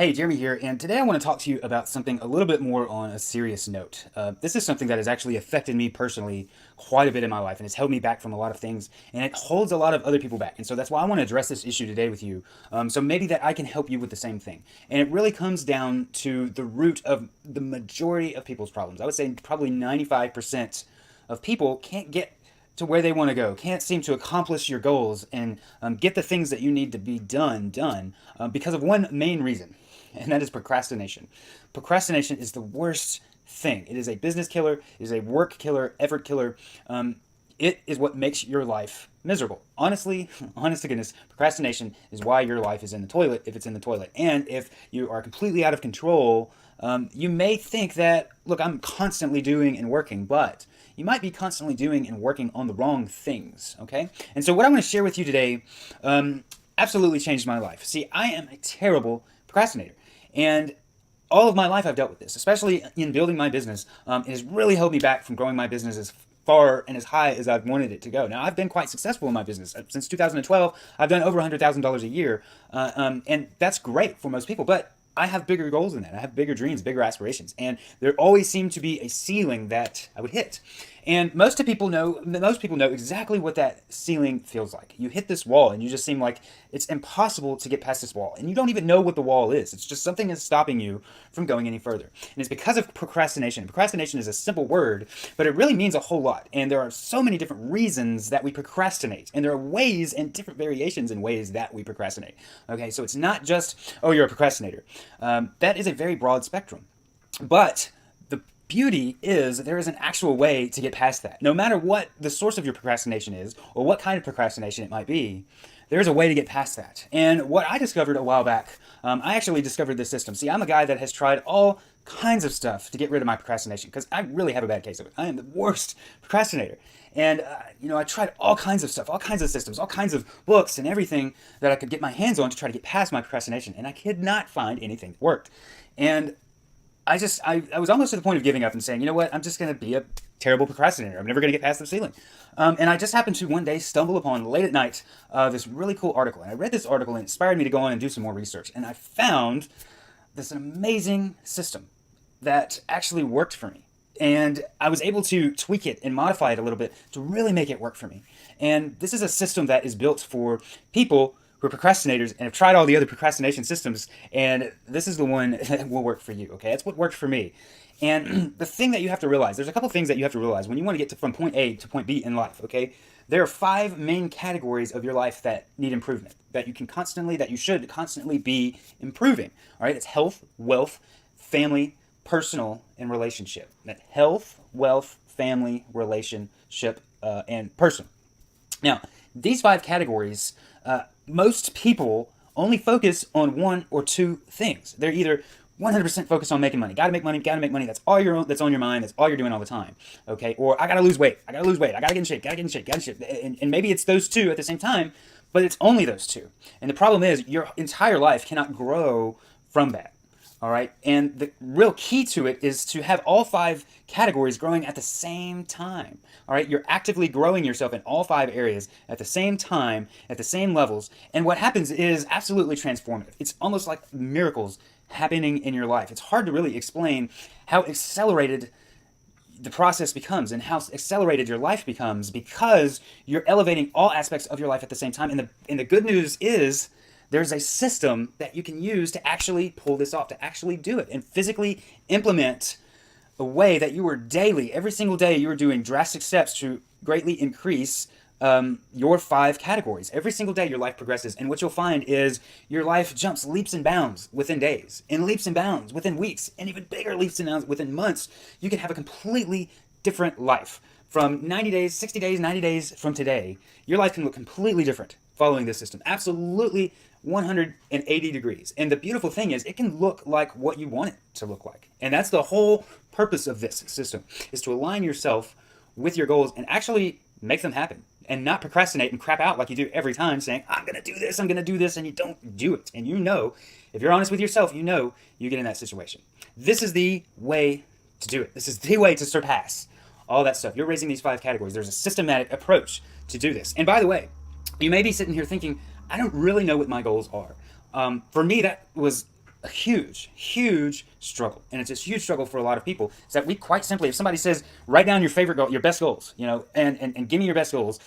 Hey, Jeremy here, and today I want to talk to you about something a little bit more on a serious note. This is something that has actually affected me personally quite a bit in my life, and it's held me back from a lot of things, and it holds a lot of other people back. And so that's why I want to address this issue today with you, so maybe that I can help you with the same thing. And it really comes down to the root of the majority of people's problems. I would say probably 95% of people can't get to where they want to go, can't seem to accomplish your goals and get the things that you need to be done because of one main reason, and that is procrastination. Procrastination is the worst thing. It is a business killer, it is a work killer, effort killer. It is what makes your life miserable. Honestly, honest to goodness, procrastination is why your life is in the toilet if it's in the toilet. And if you are completely out of control, you may think that, look, I'm constantly doing and working, but you might be constantly doing and working on the wrong things, okay? And so what I'm going to share with you today absolutely changed my life. See, I am a terrible procrastinator. And all of my life I've dealt with this, especially in building my business. It has really held me back from growing my business as far and as high as I've wanted it to go. Now, I've been quite successful in my business. Since 2012, I've done over $100,000 a year, and that's great for most people, but I have bigger goals than that. I have bigger dreams, bigger aspirations, and there always seemed to be a ceiling that I would hit. And most people know exactly what that ceiling feels like. You hit this wall and you just seem like it's impossible to get past this wall. And you don't even know what the wall is. It's just something that's stopping you from going any further. And it's because of procrastination. Procrastination is a simple word, but it really means a whole lot. And there are so many different reasons that we procrastinate. And there are ways and different variations in ways that we procrastinate. Okay, so it's not just, oh, you're a procrastinator. That is a very broad spectrum. But the beauty is there is an actual way to get past that. No matter what the source of your procrastination is, or what kind of procrastination it might be, there's a way to get past that. And what I discovered a while back, I actually discovered this system. See, I'm a guy that has tried all kinds of stuff to get rid of my procrastination because I really have a bad case of it. I am the worst procrastinator. And, I tried all kinds of stuff, all kinds of systems, all kinds of books and everything that I could get my hands on to try to get past my procrastination. And I could not find anything that worked. And I was almost to the point of giving up and saying, you know what, I'm just going to be a terrible procrastinator. I'm never going to get past the ceiling. And I just happened to one day stumble upon, late at night, this really cool article. And I read this article and it inspired me to go on and do some more research. And I found this amazing system that actually worked for me. And I was able to tweak it and modify it a little bit to really make it work for me. And this is a system that is built for people who are procrastinators and have tried all the other procrastination systems, and this is the one that will work for you, okay? That's what worked for me. And the thing that you have to realize, there's a couple things that you have to realize when you want to get from point A to point B in life, okay? There are 5 main categories of your life that need improvement, that you should constantly be improving, all right? It's health, wealth, family, personal, and relationship. That health, wealth, family, relationship, and personal. Now, these 5 categories, most people only focus on one or two things. They're either 100% focused on making money. Gotta make money, gotta make money. That's that's on your mind. That's all you're doing all the time. Okay? Or I gotta lose weight. I gotta lose weight. I gotta get in shape. Gotta get in shape. Gotta get in shape. And maybe it's those two at the same time, but it's only those two. And the problem is your entire life cannot grow from that. All right. And the real key to it is to have all 5 categories growing at the same time. All right. You're actively growing yourself in all 5 areas at the same time, at the same levels. And what happens is absolutely transformative. It's almost like miracles happening in your life. It's hard to really explain how accelerated the process becomes and how accelerated your life becomes because you're elevating all aspects of your life at the same time. And the good news is, there's a system that you can use to actually pull this off, to actually do it and physically implement a way that you are daily, every single day, you are doing drastic steps to greatly increase your 5 categories. Every single day your life progresses, and what you'll find is your life jumps leaps and bounds within days, and leaps and bounds within weeks, and even bigger leaps and bounds within months. You can have a completely different life. From 90 days, 60 days, 90 days from today, your life can look completely different following this system. Absolutely 180 degrees. And the beautiful thing is it can look like what you want it to look like. And that's the whole purpose of this system, is to align yourself with your goals and actually make them happen and not procrastinate and crap out like you do every time saying, I'm going to do this, and you don't do it. And if you're honest with yourself, you get in that situation. This is the way to do it. This is the way to surpass all that stuff. You're raising these 5 categories. There's a systematic approach to do this. And by the way, you may be sitting here thinking, I don't really know what my goals are. For me, that was a huge, huge struggle. And it's a huge struggle for a lot of people. Is that we quite simply, if somebody says, write down your favorite goal, your best goals, and give me your best goals,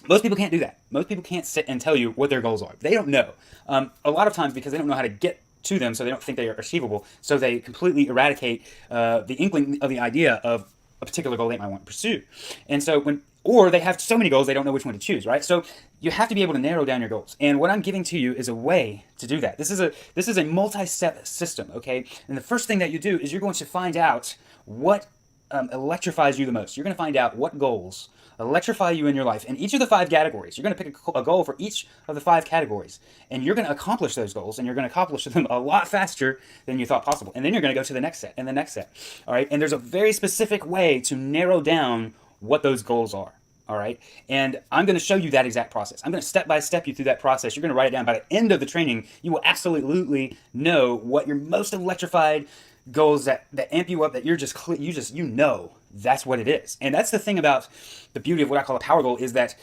most people can't do that. Most people can't sit and tell you what their goals are. They don't know. A lot of times because they don't know how to get to them, so they don't think they are achievable, so they completely eradicate the inkling of the idea of a particular goal they might want to pursue. And so or they have so many goals they don't know which one to choose, right? So you have to be able to narrow down your goals. And what I'm giving to you is a way to do that. This is a multi-step system, okay? And the first thing that you do is you're going to find out what electrifies you the most. You're going to find out what goals electrify you in your life in each of the 5 categories. You're going to pick a goal for each of the 5 categories, and you're going to accomplish those goals, and you're going to accomplish them a lot faster than you thought possible. And then you're going to go to the next set and the next set. All right. And there's a very specific way to narrow down what those goals are. All right. And I'm going to show you that exact process. I'm going to step by step you through that process. You're going to write it down. By the end of the training, you will absolutely know what your most electrified goals that amp you up, that you know that's what it is. And that's the thing about the beauty of what I call a power goal, is that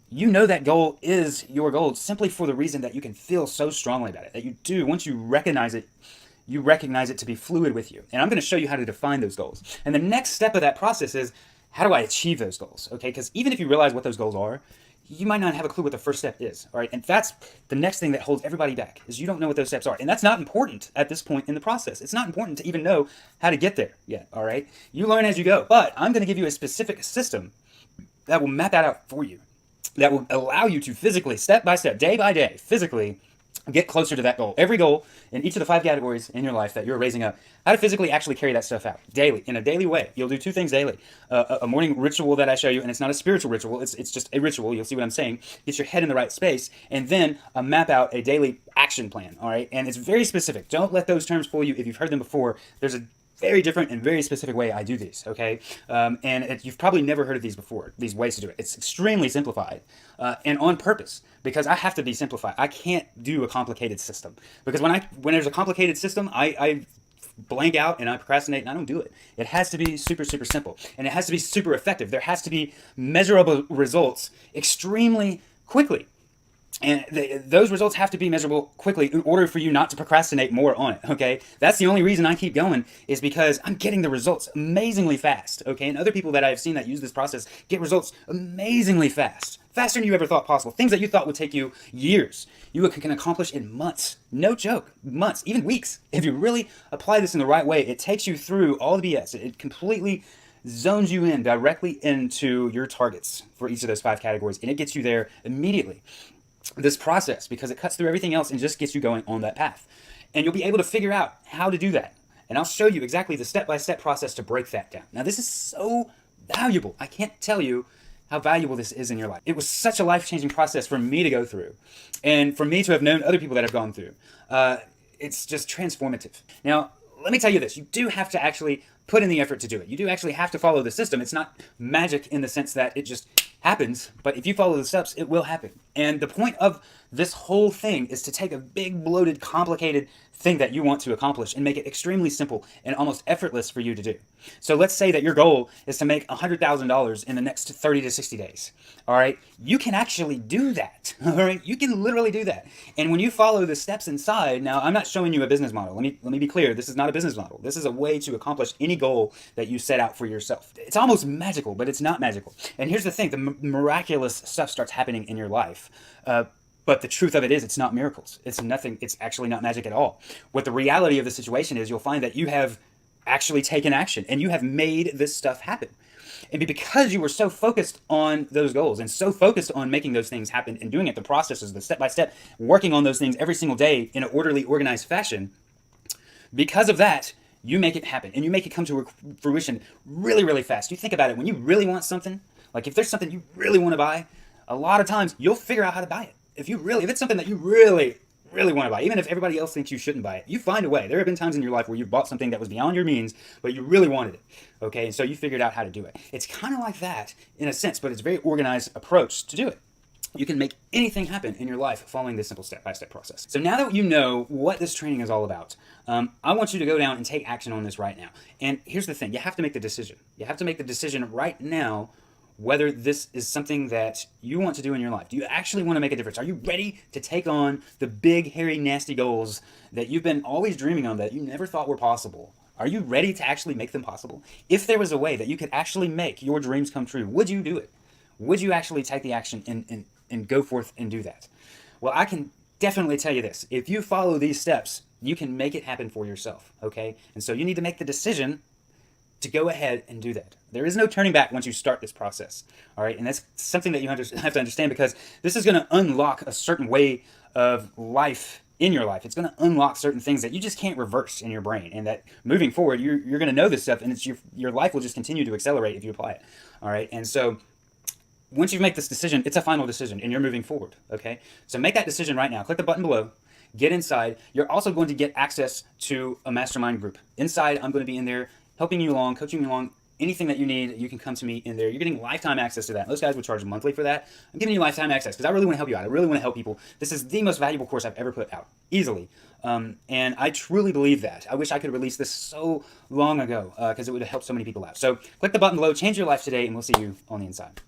you know that goal is your goal simply for the reason that you can feel so strongly about it, that you do. Once you recognize it to be fluid with you. And I'm going to show you how to define those goals. And the next step of that process is, how do I achieve those goals? Okay, because even if you realize what those goals are, you might not have a clue what the first step is. All right, and that's the next thing that holds everybody back, is you don't know what those steps are. And that's not important at this point in the process. It's not important to even know how to get there yet. All right, you learn as you go. But I'm going to give you a specific system that will map that out for you, that will allow you to physically, step by step, day by day, physically get closer to that goal. Every goal in each of the 5 categories in your life that you're raising up, how to physically actually carry that stuff out daily, in a daily way. You'll do 2 things daily. A morning ritual that I show you, and it's not a spiritual ritual, it's just a ritual. You'll see what I'm saying. Get your head in the right space, and then map out a daily action plan, all right? And it's very specific. Don't let those terms fool you if you've heard them before. There's a very different and very specific way I do these, okay? You've probably never heard of these before, these ways to do it. It's extremely simplified, and on purpose, because I have to be simplified. I can't do a complicated system, because when there's a complicated system, I blank out and I procrastinate and I don't do it. It has to be super, super simple, and it has to be super effective. There has to be measurable results extremely quickly. And those results have to be measurable quickly in order for you not to procrastinate more on it, okay? That's the only reason I keep going, is because I'm getting the results amazingly fast, okay? And other people that I've seen that use this process get results amazingly fast, faster than you ever thought possible. Things that you thought would take you years, you can accomplish in months. No joke, months, even weeks. If you really apply this in the right way, it takes you through all the BS. It completely zones you in directly into your targets for each of those 5 categories, and it gets you there immediately. This process, because it cuts through everything else and just gets you going on that path. And you'll be able to figure out how to do that. And I'll show you exactly the step-by-step process to break that down. Now, this is so valuable. I can't tell you how valuable this is in your life. It was such a life-changing process for me to go through, and for me to have known other people that have gone through. It's just transformative. Now, let me tell you this. You do have to actually put in the effort to do it. You do actually have to follow the system. It's not magic in the sense that it just happens, but if you follow the steps, it will happen. And the point of this whole thing is to take a big, bloated, complicated thing that you want to accomplish and make it extremely simple and almost effortless for you to do. So let's say that your goal is to make $100,000 in the next 30 to 60 days. All right, you can actually do that. All right, you can literally do that. And when you follow the steps inside, now I'm not showing you a business model. Let me be clear. This is not a business model. This is a way to accomplish any goal that you set out for yourself. It's almost magical, but it's not magical. And here's the thing: the miraculous stuff starts happening in your life. But the truth of it is, it's not miracles. It's nothing. It's actually not magic at all. What the reality of the situation is, you'll find that you have actually taken action and you have made this stuff happen. And because you were so focused on those goals and so focused on making those things happen and doing it, the processes, the step-by-step, working on those things every single day in an orderly, organized fashion, because of that, you make it happen and you make it come to fruition really, really fast. You think about it, when you really want something, like if there's something you really want to buy, a lot of times you'll figure out how to buy it. If it's something that you really, really want to buy, even if everybody else thinks you shouldn't buy it, you find a way. There have been times in your life where you've bought something that was beyond your means, but you really wanted it, okay? And so you figured out how to do it. It's kind of like that in a sense, but it's a very organized approach to do it. You can make anything happen in your life following this simple step-by-step process. So now that you know what this training is all about, I want you to go down and take action on this right now. And here's the thing: you have to make the decision. You have to make the decision right now whether this is something that you want to do in your life. Do you actually want to make a difference? Are you ready to take on the big, hairy, nasty goals that you've been always dreaming on that you never thought were possible? Are you ready to actually make them possible? If there was a way that you could actually make your dreams come true, would you do it? Would you actually take the action and go forth and do that? Well, I can definitely tell you this. If you follow these steps, you can make it happen for yourself, okay? And so you need to make the decision to go ahead and do that. There is no turning back once you start this process, all right? And that's something that you have to understand, because this is going to unlock a certain way of life in your life. It's going to unlock certain things that you just can't reverse in your brain, and that moving forward, you're going to know this stuff, and it's your life will just continue to accelerate if you apply it, all right? And so once you make this decision, it's a final decision, and you're moving forward, okay? So make that decision right now. Click the button below. Get inside. You're also going to get access to a mastermind group. Inside, I'm going to be in there helping you along, coaching you along. Anything that you need, you can come to me in there. You're getting lifetime access to that. Those guys would charge monthly for that. I'm giving you lifetime access because I really want to help you out. I really want to help people. This is the most valuable course I've ever put out, easily. And I truly believe that. I wish I could release this so long ago because it would have helped so many people out. So click the button below, change your life today, and we'll see you on the inside.